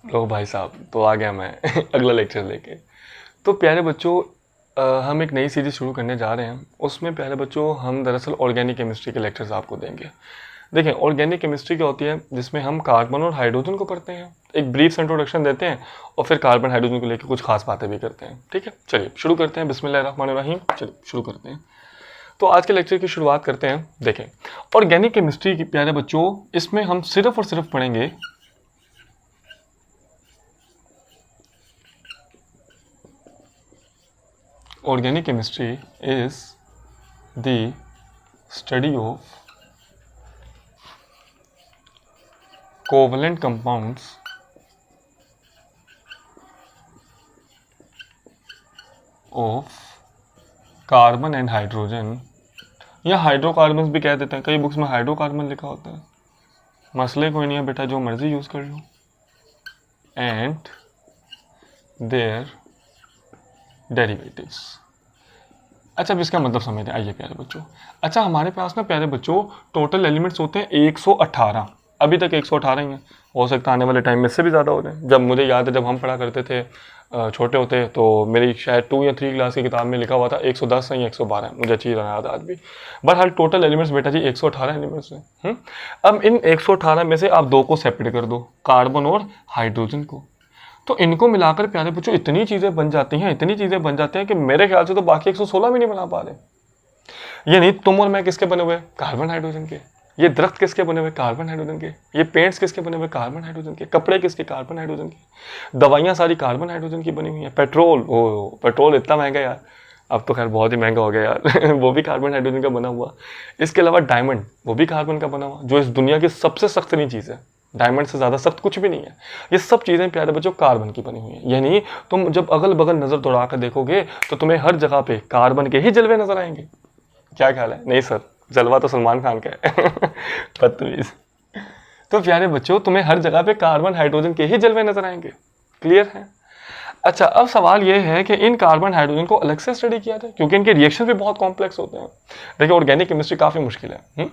लो भाई साहब, तो आ गया मैं अगला लेक्चर लेके। तो प्यारे बच्चों, हम एक नई सीरीज शुरू करने जा रहे हैं। उसमें प्यारे बच्चों हम दरअसल ऑर्गेनिक केमिस्ट्री के लेक्चर्स आपको देंगे। देखिए, ऑर्गेनिक केमिस्ट्री क्या होती है, जिसमें हम कार्बन और हाइड्रोजन को पढ़ते हैं, एक ब्रीफ इंट्रोडक्शन देते हैं और फिर कार्बन हाइड्रोजन को लेकर कुछ खास बातें भी करते हैं। ठीक है, चलिए शुरू करते हैं। बिस्मिल्लाहिर्रहमानिर्रहीम। चलिए शुरू करते हैं। तो आज के लेक्चर की शुरुआत करते हैं। देखें, ऑर्गेनिक केमिस्ट्री की प्यारे बच्चों, इसमें हम सिर्फ और सिर्फ पढ़ेंगे organic chemistry is the study of covalent compounds of carbon and hydrogen, या हाइड्रोकार्बन्स भी कह देते हैं, कई बुक्स में हाइड्रोकार्बन लिखा होता है। मसले कोई नहीं है बेटा, जो मर्जी यूज कर लो। And there derivatives. अच्छा, अब इसका मतलब समझते हैं। आइए प्यारे बच्चों, अच्छा हमारे पास ना प्यारे बच्चों टोटल एलिमेंट्स होते हैं 118। अभी तक 118 ही हैं, हो सकता है आने वाले टाइम में इससे भी ज़्यादा हो जाए। जब मुझे याद है, जब हम पढ़ा करते थे छोटे होते, तो मेरी शायद 2 या 3 क्लास की किताब में लिखा हुआ था 110 या 112, मुझे अच्छी तरह याद है आज भी। बहरहाल टोटल एलिमेंट्स बेटा जी 118 एलिमेंट्स हैं। अब इन 118 में से आप 2 को सेपरेट कर दो, कार्बन और हाइड्रोजन को। तो इनको मिलाकर प्यारे बच्चों इतनी चीजें बन जाती हैं, इतनी चीजें बन जाती हैं कि मेरे ख्याल से तो बाकी 116 भी नहीं बना पा रहे। यानी तुम और मैं किसके बने हुए? कार्बन हाइड्रोजन के। ये दरख्त किसके बने हुए? कार्बन हाइड्रोजन के। ये पेंट्स किसके बने हुए? कार्बन हाइड्रोजन के। कपड़े किसके? कार्बन हाइड्रोजन के। दवाइयाँ सारी कार्बन हाइड्रोजन की बनी हुई हैं। पेट्रोल, ओ पेट्रोल इतना महंगा यार, अब तो खैर बहुत ही महंगा हो गया यार वो भी कार्बन हाइड्रोजन का बना हुआ। इसके अलावा डायमंड, वो भी कार्बन का बना हुआ, जो इस दुनिया की सबसे सख्तरीन चीज़ है। डायमंड से ज़्यादा सख्त कुछ भी नहीं है। ये सब चीज़ें प्यारे बच्चों कार्बन की बनी हुई हैं। यानी तुम जब अगल बगल नज़र दौड़ा कर देखोगे तो तुम्हें हर जगह पे कार्बन के ही जलवे नजर आएंगे। क्या ख्याल है? नहीं सर, जलवा तो सलमान खान का है बदतमीज। तो प्यारे बच्चों, तुम्हें हर जगह पे कार्बन हाइड्रोजन के ही जलवे नजर आएंगे। क्लियर है? अच्छा, अब सवाल यह है कि इन कार्बन हाइड्रोजन को अलग से स्टडी किया जाए, क्योंकि इनके रिएक्शन भी बहुत कॉम्प्लेक्स होते हैं। देखिए, ऑर्गेनिक केमिस्ट्री काफ़ी मुश्किल है।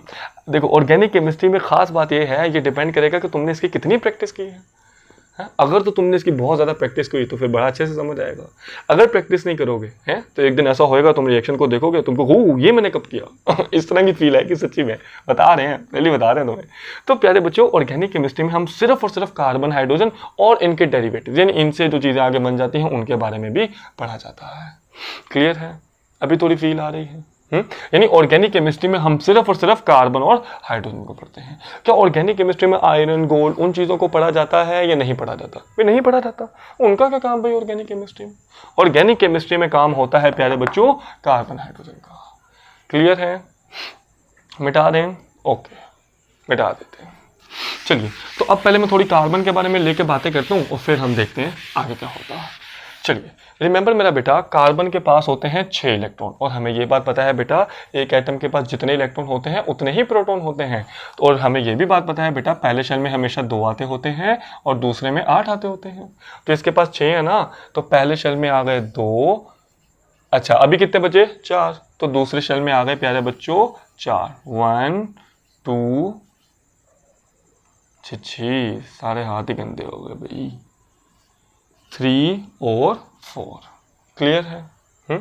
देखो, ऑर्गेनिक केमिस्ट्री में खास बात यह है, ये डिपेंड करेगा कि तुमने इसकी कितनी प्रैक्टिस की है। अगर तो तुमने इसकी बहुत ज़्यादा प्रैक्टिस की तो फिर बड़ा अच्छे से समझ आएगा। अगर प्रैक्टिस नहीं करोगे हैं तो एक दिन ऐसा होएगा, तुम रिएक्शन को देखोगे, तुमको हो ये मैंने कब किया इस तरह की फील है कि सच्ची में बता रहे हैं, पहले बता रहे हैं तुम्हें। तो प्यारे बच्चों, ऑर्गेनिक केमिस्ट्री में हम सिर्फ और सिर्फ कार्बन हाइड्रोजन और इनके डेरिवेटिव, यानी इनसे जो चीज़ें आगे बन जाती हैं उनके बारे में भी पढ़ा जाता है। क्लियर है? अभी थोड़ी फील आ रही है? यानी ऑर्गेनिक केमिस्ट्री में हम सिर्फ और सिर्फ कार्बन और हाइड्रोजन को पढ़ते हैं। क्या ऑर्गेनिक केमिस्ट्री में आयरन, गोल्ड, उन चीज़ों को पढ़ा जाता है या नहीं पढ़ा जाता? भाई नहीं पढ़ा जाता। उनका क्या काम भाई ऑर्गेनिक केमिस्ट्री में? ऑर्गेनिक केमिस्ट्री में काम होता है प्यारे बच्चों कार्बन हाइड्रोजन का। क्लियर है? मिटा दें? ओके, मिटा देते हैं। चलिए, तो अब पहले मैं थोड़ी कार्बन के बारे में लेके बातें करता हूँ और फिर हम देखते हैं आगे क्या होता है। चलिए, रिमेंबर मेरा बेटा, कार्बन के पास होते हैं 6 इलेक्ट्रॉन, और हमें ये बात पता है बेटा, एक एटम के पास जितने इलेक्ट्रॉन होते हैं उतने ही प्रोटॉन होते हैं। और हमें ये भी बात पता है बेटा, पहले शेल में हमेशा 2 आते होते हैं और दूसरे में 8 आते होते हैं। तो इसके पास 6 है ना, तो पहले शेल में आ गए 2। अच्छा, अभी कितने बचे? 4। तो दूसरे शेल में आ गए प्यारे बच्चों 4। 1 2 6, सारे हाथ ही गंदे हो गए भाई। 3 और 4। क्लियर है?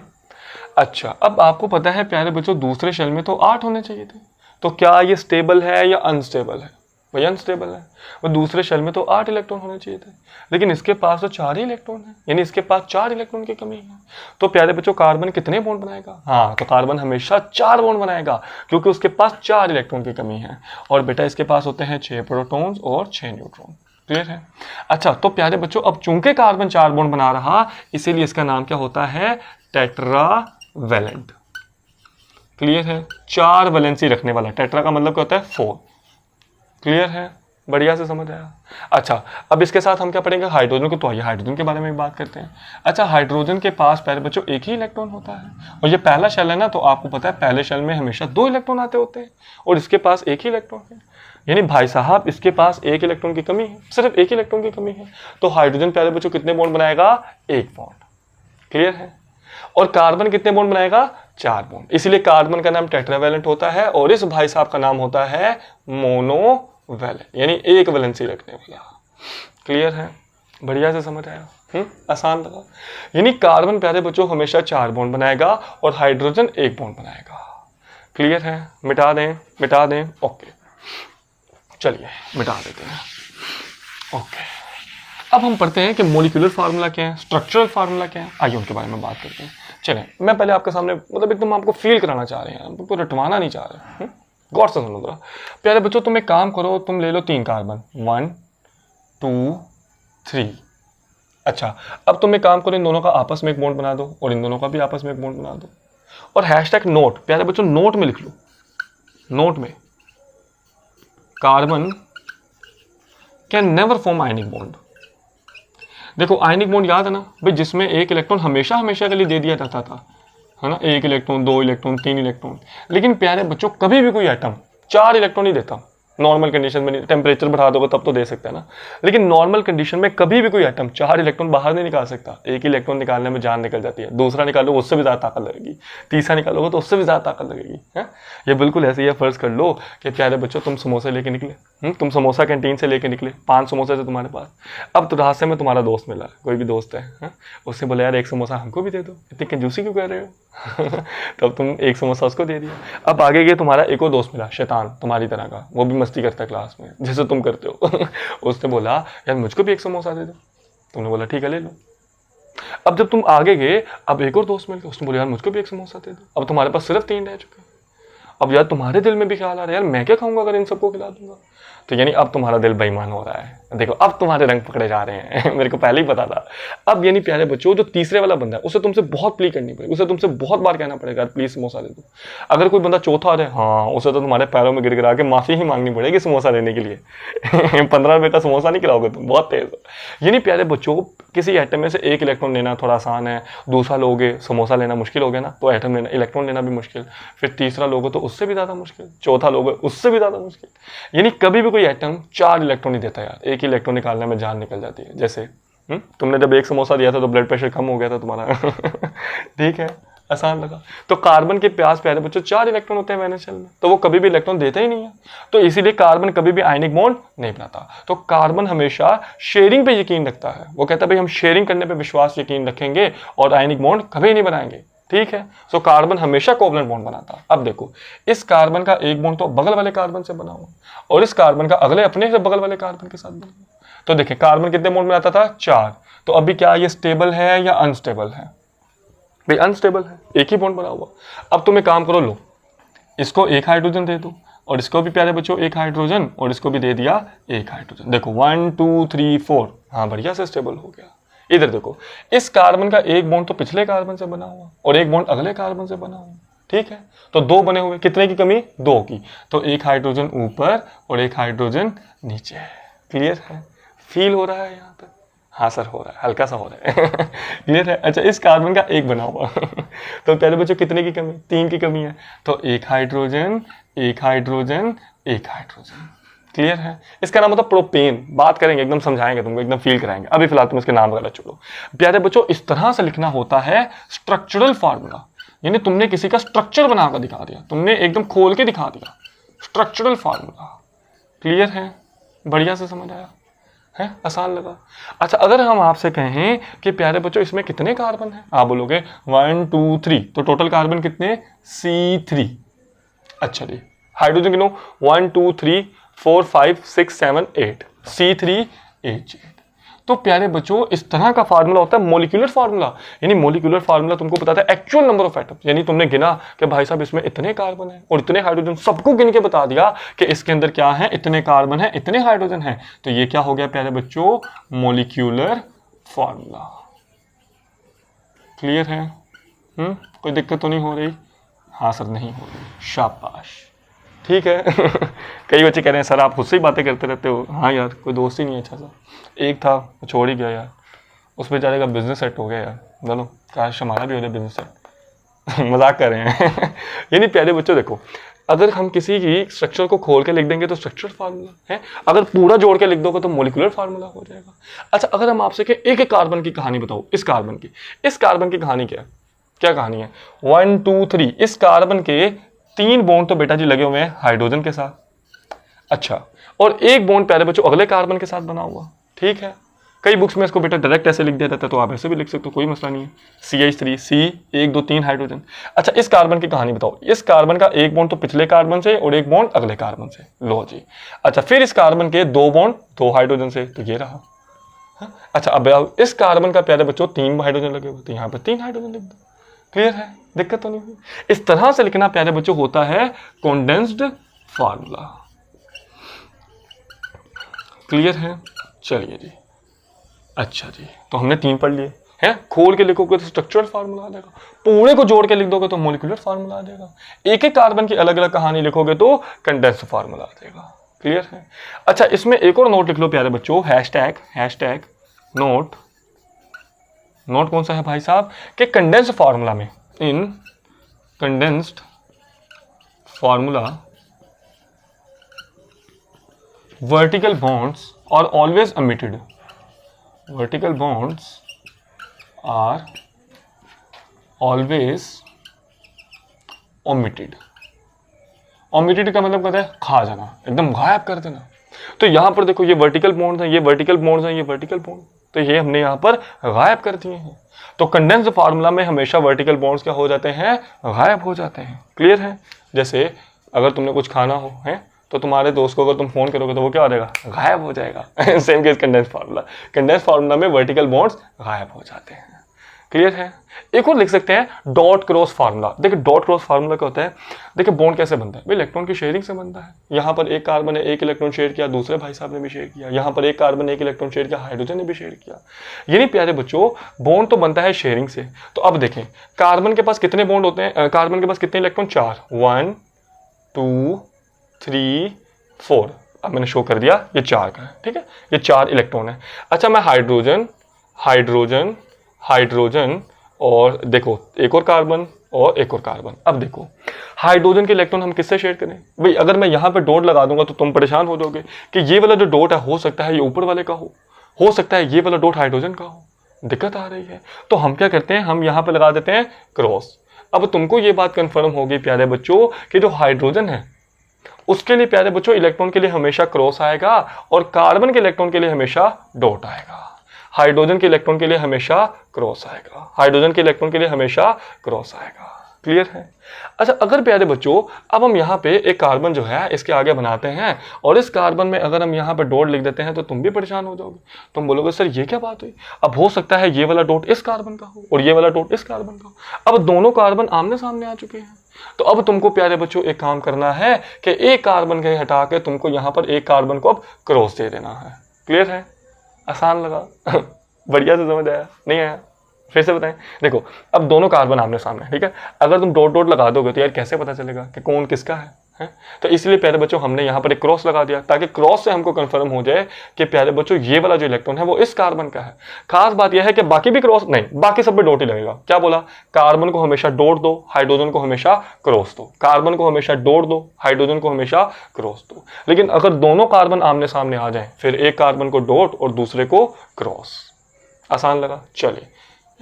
अच्छा, अब आपको पता है प्यारे बच्चों, दूसरे शेल में तो 8 होने चाहिए थे। तो क्या ये स्टेबल है या अनस्टेबल है? भाई अनस्टेबल है। वो दूसरे शेल में तो 8 इलेक्ट्रॉन होने चाहिए थे, लेकिन इसके पास तो 4 ही इलेक्ट्रॉन है, यानी इसके पास 4 इलेक्ट्रॉन की कमी है। तो प्यारे बच्चों, कार्बन कितने बॉन्ड बनाएगा? हाँ, तो कार्बन हमेशा 4 बॉन्ड बनाएगा, क्योंकि उसके पास 4 इलेक्ट्रॉन की कमी है। और बेटा इसके पास होते हैं 6 प्रोटॉन्स और 6 न्यूट्रॉन। क्लियर है? अच्छा, तो प्यारे बच्चों, अब चूंकि कार्बन 4 बॉन्ड बना रहा, इसीलिए इसका नाम क्या होता है? टेट्रावैलेंट। क्लियर है? 4 वैलेंसी रखने वाला। टेट्रा का मतलब क्या होता है? 4। क्लियर है? बढ़िया से समझ आया? अच्छा, अब इसके साथ हम क्या पढ़ेंगे? हाइड्रोजन को। तो आइए हाइड्रोजन के बारे में बात करते हैं। अच्छा, हाइड्रोजन के पास प्यारे बच्चों एक ही इलेक्ट्रॉन होता है, और ये पहला शेल है ना, तो आपको पता है पहले शेल में हमेशा 2 इलेक्ट्रॉन आते होते हैं और इसके पास एक ही इलेक्ट्रॉन है। यानी भाई साहब, इसके पास 1 इलेक्ट्रॉन की कमी है, सिर्फ 1 इलेक्ट्रॉन की कमी है। तो हाइड्रोजन प्यारे बच्चों कितने बॉन्ड बनाएगा? 1 बॉन्ड। क्लियर है? और कार्बन कितने बॉन्ड बनाएगा? 4 बॉन्ड। इसलिए कार्बन का नाम टेट्रावैलेंट होता है और इस भाई साहब का नाम होता है मोनोवैलेंट, यानी 1 वैलेंसी रखने वाला। क्लियर है? बढ़िया से समझ आया? आसान लगा? यानी कार्बन प्यारे बच्चों हमेशा 4 बॉन्ड बनाएगा और हाइड्रोजन 1 बॉन्ड बनाएगा। क्लियर है? मिटा दें, मिटा दें, ओके, चलिए मिटा देते हैं, ओके। अब हम पढ़ते हैं कि मॉलिक्यूलर फार्मूला क्या है, स्ट्रक्चरल फार्मूला क्या है, आइए उनके बारे में बात करते हैं। चलें, मैं पहले आपके सामने मतलब एकदम आपको फील कराना चाह रहे हैं, आपको रटवाना नहीं चाह रहे, गौर से सुनो जरा। प्यारे बच्चों तुम एक काम करो, तुम ले लो 3 कार्बन, 1 2 3। अच्छा, अब तुम एक काम करो, इन दोनों का आपस में एक बॉन्ड बना दो और इन दोनों का भी आपस में एक बॉन्ड बना दो और हैशटैग नोट, प्यारे बच्चों नोट में लिख लो, नोट में carbon can never form ionic bond. देखो आयनिक बॉन्ड याद है ना भाई, जिसमें एक इलेक्ट्रॉन हमेशा हमेशा के लिए दे दिया जाता था, है ना, 1 इलेक्ट्रॉन 2 इलेक्ट्रॉन 3 इलेक्ट्रॉन। लेकिन प्यारे बच्चों कभी भी कोई एटम 4 इलेक्ट्रॉन नहीं देता, नॉर्मल कंडीशन में नहीं, टेम्परेचर बढ़ा दोगे तब तो दे सकता है ना, लेकिन नॉर्मल कंडीशन में कभी भी कोई एटम 4 इलेक्ट्रॉन बाहर नहीं निकाल सकता। एक इलेक्ट्रॉन निकालने में जान निकल जाती है, दूसरा निकालोगे उससे भी ज़्यादा ताकत लगेगी, तीसरा निकालोगे तो उससे भी ज़्यादा ताकत लगेगी, है। ये बिल्कुल ऐसे ही फर्ज कर लो कि प्यारे बच्चों तुम समोसे लेके निकले, तुम समोसा कैंटीन से लेके निकले, 5 समोसे थे तुम्हारे पास। अब तो रास्ते में तुम्हारा दोस्त मिला, कोई भी दोस्त है, उससे बोला यार 1 समोसा हमको भी दे दो, इतनी कंजूसी क्यों कर रहे हो तब तुम 1 समोसा उसको दे दिया। अब आगे गए, तुम्हारा एक और दोस्त मिला शैतान तुम्हारी तरह का, वो भी मस्ती करता है क्लास में जैसे तुम करते हो उसने बोला यार मुझको भी 1 समोसा दे दो, तुमने बोला ठीक है ले लो। अब जब तुम आगे गए, अब एक और दोस्त मिल गया, उसने बोला यार मुझको भी 1 समोसा दे दो। अब तुम्हारे पास सिर्फ 3 रह चुके। अब यार तुम्हारे दिल में भी ख्याल आ रहा है यार मैं क्या खाऊंगा अगर इन सबको खिला दूंगा, तो यानी अब तुम्हारा दिल बेईमान हो रहा है। देखो अब तुम्हारे रंग पकड़े जा रहे हैं मेरे को पहले ही पता था। अब यानी प्यारे बच्चों जो तीसरे वाला बंदा है उसे तुमसे बहुत प्ली करनी पड़ेगी, उसे तुमसे बहुत बार कहना पड़ेगा प्लीज समोसा दे दो। अगर कोई बंदा चौथा आ रहा है, हाँ उसे तो तुम्हारे पैरों में गिर गिरा के माफी ही मांगनी पड़ेगी समोसा देने के लिए 15 रुपए का समोसा नहीं खिलाओगे तुम, बहुत तेज हो। यानी प्यारे बच्चों किसी एटम में से 1 इलेक्ट्रॉन लेना थोड़ा आसान है, दूसरा लोगे समोसा लेना मुश्किल हो गया ना, तो एटम लेना इलेक्ट्रॉन लेना भी मुश्किल, फिर तीसरा लोगे तो उससे भी ज़्यादा मुश्किल, चौथा लोगे उससे भी ज़्यादा मुश्किल। यानी कभी भी कोई एटम 4 इलेक्ट्रॉन नहीं देता यार, 1 इलेक्ट्रॉन निकालने में जान निकल जाती है। जैसे तुमने जब 1 समोसा दिया था तो ब्लड प्रेशर कम हो गया था तुम्हारा ठीक है, आसान लगा। तो कार्बन के पास प्यारे बच्चों 4 इलेक्ट्रॉन होते हैं वैलेंस शेल में, तो वो कभी भी इलेक्ट्रॉन देता ही नहीं है, तो इसीलिए कार्बन कभी भी आयनिक बॉन्ड नहीं बनाता। तो कार्बन हमेशा शेयरिंग पे यकीन रखता है, वो कहता है भाई हम शेयरिंग करने पे विश्वास यकीन रखेंगे और आयनिक बॉन्ड कभी नहीं बनाएंगे, ठीक है। सो कार्बन हमेशा कोवलेंट बॉन्ड बनाता है। अब देखो इस कार्बन का एक बॉन्ड तो बगल वाले कार्बन से बना हुआ और इस कार्बन का अगले अपने से बगल वाले कार्बन के साथ बना हुआ। तो देखिए कार्बन कितने बॉन्ड बनाता था 4, तो अभी क्या ये स्टेबल है या अनस्टेबल है? भाई अनस्टेबल है, एक ही बॉन्ड बना हुआ। अब तुम एक काम करो, लो इसको 1 हाइड्रोजन दे दो और इसको भी प्यारे बच्चों 1 हाइड्रोजन और इसको भी दे दिया 1 हाइड्रोजन। देखो 1 2 3 4, हाँ बढ़िया से स्टेबल हो गया। इधर देखो इस कार्बन का एक बॉन्ड तो पिछले कार्बन से बना हुआ और एक बॉन्ड अगले कार्बन से बना हुआ, ठीक है। तो 2 बने हुए, कितने की कमी? 2 की, तो 1 हाइड्रोजन ऊपर और 1 हाइड्रोजन नीचे। क्लियर है? फील हो रहा है यहाँ तक? हाँ सर हो रहा है, हल्का सा हो रहा है क्लियर है? अच्छा इस कार्बन का एक बना हुआ तो पहले बच्चों कितने की कमी? 3 की कमी है, तो 1 हाइड्रोजन 1 हाइड्रोजन 1 हाइड्रोजन। क्लियर है? इसका नाम होता है प्रोपेन। बात करेंगे एकदम, समझाएंगे तुमको, एकदम फील कराएंगे। अभी फिलहाल तुम इसके नाम वगैरह छोड़ो। प्यारे बच्चों इस तरह से लिखना होता है स्ट्रक्चरल फार्मूला, यानी तुमने किसी का स्ट्रक्चर बनाकर दिखा दिया, तुमने एकदम खोल के दिखा दिया, स्ट्रक्चरल फार्मूला। क्लियर है? बढ़िया से समझ आया है? आसान लगा? अच्छा अगर हम आपसे कहें कि प्यारे बच्चों इसमें कितने कार्बन हैं, आप बोलोगे 1 2 3, तो टोटल कार्बन कितने? C3। अच्छा जी हाइड्रोजन कितने? 1 2 3 4 5 6 7 8, C3H8। तो प्यारे बच्चों इस तरह का फार्मूला होता है मॉलिक्यूलर फार्मूला। यानी मॉलिक्यूलर फार्मूला तुमको बताता है एक्चुअल नंबर ऑफ एटम्स, यानी तुमने गिना कि भाई साहब इसमें इतने कार्बन है और इतने हाइड्रोजन, सबको गिन के बता दिया कि इसके अंदर क्या है, इतने कार्बन है इतने हाइड्रोजन है। तो ये क्या हो गया प्यारे बच्चों? Molecular formula. क्लियर है? कोई दिक्कत तो नहीं हो रही? हाँ सर नहीं हो रही, शाबाश, ठीक है कई बच्चे कह रहे हैं सर आप खुद से ही बातें करते रहते हो। हाँ यार कोई दोस्त ही नहीं अच्छा सा, एक था वो छोड़ ही गया यार, उस बेचारे का बिजनेस सेट हो गया यार, चलो काश हमारा भी हो जाए बिजनेस सेट मजाक कर रहे हैं यानी प्यारे बच्चों देखो अगर हम किसी की स्ट्रक्चर को खोल के लिख देंगे तो स्ट्रक्चरल फार्मूला है, अगर पूरा जोड़ के लिख दोगे तो मॉलिक्यूलर फार्मूला हो जाएगा। अच्छा अगर हम आपसे कहें एक एक कार्बन की कहानी बताओ, इस कार्बन की कहानी क्या है? क्या कहानी है? 1 2 3, इस कार्बन के 3 बॉन्ड तो बेटा जी लगे हुए हैं हाइड्रोजन के साथ, अच्छा, और एक बॉन्ड प्यारे बच्चों अगले कार्बन के साथ बना हुआ, ठीक है। कई बुक्स में इसको बेटा डायरेक्ट ऐसे लिख दिया जाता है, तो आप ऐसे भी लिख सकते हो, कोई मसला नहीं है। CH3 C 1 2 3 hydrogen. अच्छा इस कार्बन की कहानी बताओ, इस कार्बन का एक बॉन्ड तो पिछले कार्बन से और एक बॉन्ड अगले कार्बन से, लो जी। अच्छा फिर इस कार्बन के 2 बॉन्ड 2 हाइड्रोजन से, तो ये रहा। अच्छा अब इस कार्बन का प्यारे बच्चों 3 हाइड्रोजन लगे हुए, तो यहाँ पर 3 हाइड्रोजन लिख दो, क्लियर है, दिक्कत तो नहीं हुई। इस तरह से लिखना प्यारे बच्चों होता है कॉन्डेंस्ड फार्मूला, क्लियर है। चलिए जी, अच्छा जी, तो हमने 3 पढ़ लिए हैं। खोल के लिखोगे तो स्ट्रक्चरल फार्मूला आ जाएगा, पूरे को जोड़ के लिख दोगे तो मोलिकुलर फार्मूला आ जाएगा, एक एक कार्बन की अलग अलग कहानी लिखोगे तो कंडेंस्ड फार्मूला आ जाएगा, क्लियर है। अच्छा इसमें एक और नोट लिख लो प्यारे बच्चों, हैशटैग नोट। नोट कौन सा है भाई साहब, कि कंडेंस्ड फार्मूला में, in condensed formula vertical bonds are always omitted, vertical bonds are always omitted। omitted का मतलब कहता है खा जाना, एकदम गायब कर देना। तो यहां पर देखो ये वर्टिकल बॉन्ड्स हैं, ये वर्टिकल बॉन्ड्स हैं, ये वर्टिकल बॉन्ड, तो ये हमने यहां पर गायब कर दिए हैं। तो कंडेंस्ड फार्मूला में हमेशा वर्टिकल बॉन्ड्स क्या हो जाते हैं, गायब हो जाते हैं, क्लियर है। जैसे अगर तुमने कुछ खाना हो है तो तुम्हारे दोस्त को अगर तुम फोन करोगे तो वो क्या हो जाएगा, गायब हो जाएगा। Same case condensed formula, condensed formula में वर्टिकल बॉन्ड्स गायब हो जाते हैं, क्लियर है। एक और लिख सकते हैं डॉट क्रॉस फार्मूला। देखिए डॉट क्रॉस फार्मूला क्या होता है, देखिए बॉन्ड कैसे बनता है भाई, इलेक्ट्रॉन की शेयरिंग से बनता है। यहाँ पर एक कार्बन ने एक इलेक्ट्रॉन शेयर किया, दूसरे भाई साहब ने भी शेयर किया, यहाँ पर एक कार्बन ने एक इलेक्ट्रॉन शेयर किया, हाइड्रोजन ने भी शेयर किया। यानी प्यारे बच्चों बॉन्ड तो बनता है शेयरिंग से। तो अब देखें कार्बन के पास कितने बॉन्ड होते हैं, कार्बन के पास कितने इलेक्ट्रॉन, 4, 1 2 3 4। अब मैंने शो कर दिया ये 4 का है, ठीक है, ये 4 इलेक्ट्रॉन है। अच्छा मैं हाइड्रोजन हाइड्रोजन हाइड्रोजन और देखो एक और कार्बन और एक और कार्बन। अब देखो हाइड्रोजन के इलेक्ट्रॉन हम किससे शेयर करें भाई, अगर मैं यहाँ पे डॉट लगा दूंगा तो तुम परेशान हो जाओगे कि ये वाला जो डॉट है हो सकता है ये ऊपर वाले का हो सकता है ये वाला डॉट हाइड्रोजन का हो, दिक्कत आ रही है। तो हम क्या करते हैं, हम यहाँ पे लगा देते हैं क्रॉस। अब तुमको ये बात कंफर्म होगी प्यारे बच्चों कि जो हाइड्रोजन है उसके लिए प्यारे बच्चों इलेक्ट्रॉन के लिए हमेशा क्रॉस आएगा और कार्बन के इलेक्ट्रॉन के लिए हमेशा डॉट आएगा। हाइड्रोजन के इलेक्ट्रॉन के लिए हमेशा क्रॉस आएगा, हाइड्रोजन के इलेक्ट्रॉन के लिए हमेशा क्रॉस आएगा, क्लियर है। अच्छा अगर प्यारे बच्चों अब हम यहाँ पे एक कार्बन जो है इसके आगे बनाते हैं और इस कार्बन में अगर हम यहाँ पे डॉट लिख देते हैं तो तुम भी परेशान हो जाओगे, तुम बोलोगे सर ये क्या बात हुई। अब हो सकता है ये वाला डॉट इस कार्बन का हो और ये वाला डॉट इस कार्बन का हो। अब दोनों कार्बन आमने सामने आ चुके हैं, तो अब तुमको प्यारे बच्चों एक काम करना है कि एक कार्बन के हटा के तुमको यहाँ पर एक कार्बन को अब क्रॉस दे देना है, क्लियर है, आसान लगा। बढ़िया से समझ आया, नहीं आया फिर से बताएं। देखो अब दोनों कार्बन आमने सामने, ठीक है, अगर तुम डॉट डॉट लगा दोगे तो यार कैसे पता चलेगा कि कौन किसका है? तो इसलिए प्यारे बच्चों हमने यहाँ पर एक क्रॉस लगा दिया ताकि क्रॉस से हमको कंफर्म हो जाए कि प्यारे बच्चों ये वाला जो इलेक्ट्रॉन है वो इस कार्बन का है। खास बात यह है कि बाकी भी क्रॉस नहीं, बाकी सब पे डॉट ही लगेगा। क्या बोला, कार्बन को हमेशा डॉट दो, हाइड्रोजन को हमेशा क्रॉस दो, कार्बन को हमेशा डॉट दो, हाइड्रोजन को हमेशा क्रॉस दो। लेकिन अगर दोनों कार्बन आमने सामने आ जाए फिर एक कार्बन को डॉट और दूसरे को क्रॉस। आसान लगा, चलिए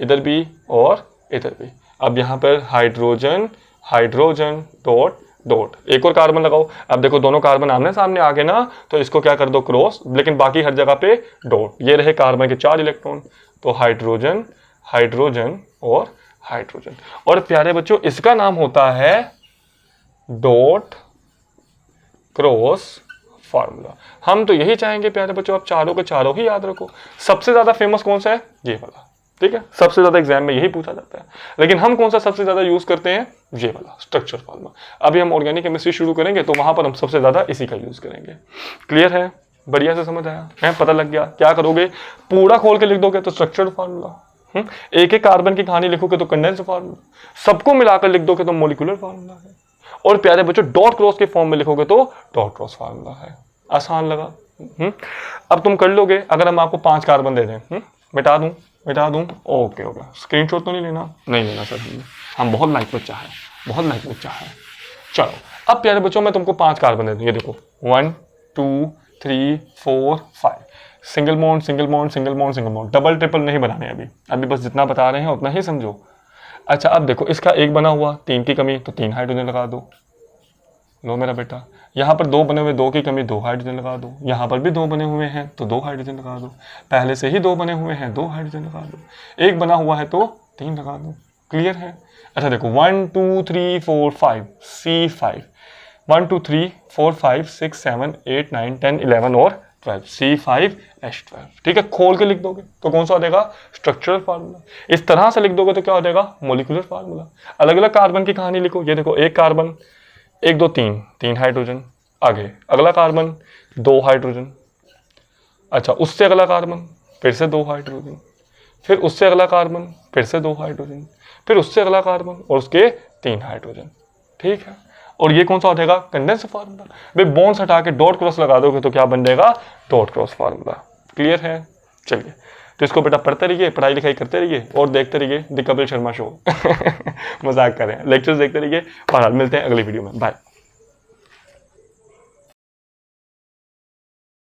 इधर भी और इधर भी। अब यहाँ पर हाइड्रोजन हाइड्रोजन डॉट डॉट, एक और कार्बन लगाओ। अब देखो दोनों कार्बन आमने सामने आ गए ना, तो इसको क्या कर दो क्रॉस, लेकिन बाकी हर जगह पे डॉट। ये रहे कार्बन के 4 इलेक्ट्रॉन, तो हाइड्रोजन हाइड्रोजन और हाइड्रोजन। और प्यारे बच्चों इसका नाम होता है डॉट क्रॉस फार्मूला। हम तो यही चाहेंगे प्यारे बच्चों आप चारों के चारों ही याद रखो। सबसे ज्यादा फेमस कौन सा है, ये वाला, ठीक है, सबसे ज्यादा एग्जाम में यही पूछा जाता है। लेकिन हम कौन सा सबसे ज्यादा यूज करते हैं, ये वाला स्ट्रक्चर फार्मूला। अभी हम ऑर्गेनिक केमिस्ट्री शुरू करेंगे तो वहां पर हम सबसे ज्यादा इसी का यूज करेंगे, क्लियर है, बढ़िया से समझ आया है, पता लग गया। क्या करोगे, पूरा खोल के लिख दोगे तो स्ट्रक्चर्ड फार्मूला, एक एक कार्बन की कहानी लिखोगे तो कंडेंस्ड फार्मूला, सबको मिलाकर लिख दोगे तो मोलिकुलर फार्मूला है, और प्यारे बच्चों डॉट क्रॉस के फॉर्म में लिखोगे तो डॉट क्रॉस फार्मूला है। आसान लगा। अब तुम कर लोगे। अगर हम आपको 5 कार्बन दे दें, मिटा दूं, ओके ओके, स्क्रीनशॉट तो नहीं लेना सर, हम बहुत लाइक बच्चा है, बहुत लाइक बच्चा है। चलो अब प्यारे बच्चों मैं तुमको 5 कार्बन दे दूं, ये देखो 1 2 3 4 5, single bond single bond single bond single bond, double triple नहीं बनाने अभी बस जितना बता रहे हैं उतना ही समझो। अच्छा अब देखो इसका एक बना हुआ, 3 की कमी, तो 3 हाइड्रोजन लगा दो, लो मेरा बेटा, यहाँ पर 2 बने हुए, 2 की कमी, 2 हाइड्रोजन लगा दो। यहाँ पर भी 2 बने हुए हैं तो 2 हाइड्रोजन लगा दो। पहले से ही 2 बने हुए हैं, 2 हाइड्रोजन लगा दो। एक बना हुआ है तो 3 लगा दो। क्लियर है? अच्छा देखो 1 2 3 4 5 C5, 1 2 3 4 5 6 7 8 9 10 11 और 12 C5H12। ठीक है, खोल के लिख दोगे तो कौन सा हो जाएगा? Structural formula. इस तरह से लिख दोगे तो क्या हो जाएगा? Molecular formula. अलग अलग कार्बन की कहानी लिखो। ये देखो, एक कार्बन, 1 2 3, 3 हाइड्रोजन। आगे अगला कार्बन, 2 हाइड्रोजन। अच्छा, उससे अगला कार्बन, फिर से 2 हाइड्रोजन। फिर उससे अगला कार्बन, फिर से 2 हाइड्रोजन। फिर उससे अगला कार्बन और उसके 3 हाइड्रोजन। ठीक है, और ये कौन सा हो जाएगा? Condense formula. भाई बॉन्ड्स हटा के डॉट क्रॉस लगा दोगे तो क्या बन जाएगा? Dot cross formula. क्लियर है? चलिए, तो इसको बेटा पढ़ते रहिए, पढ़ाई लिखाई करते रहिए और देखते रहिए द कपिल शर्मा शो। मजाक करें, लेक्चर्स देखते रहिए। बहरहाल मिलते हैं अगली वीडियो में। बाय।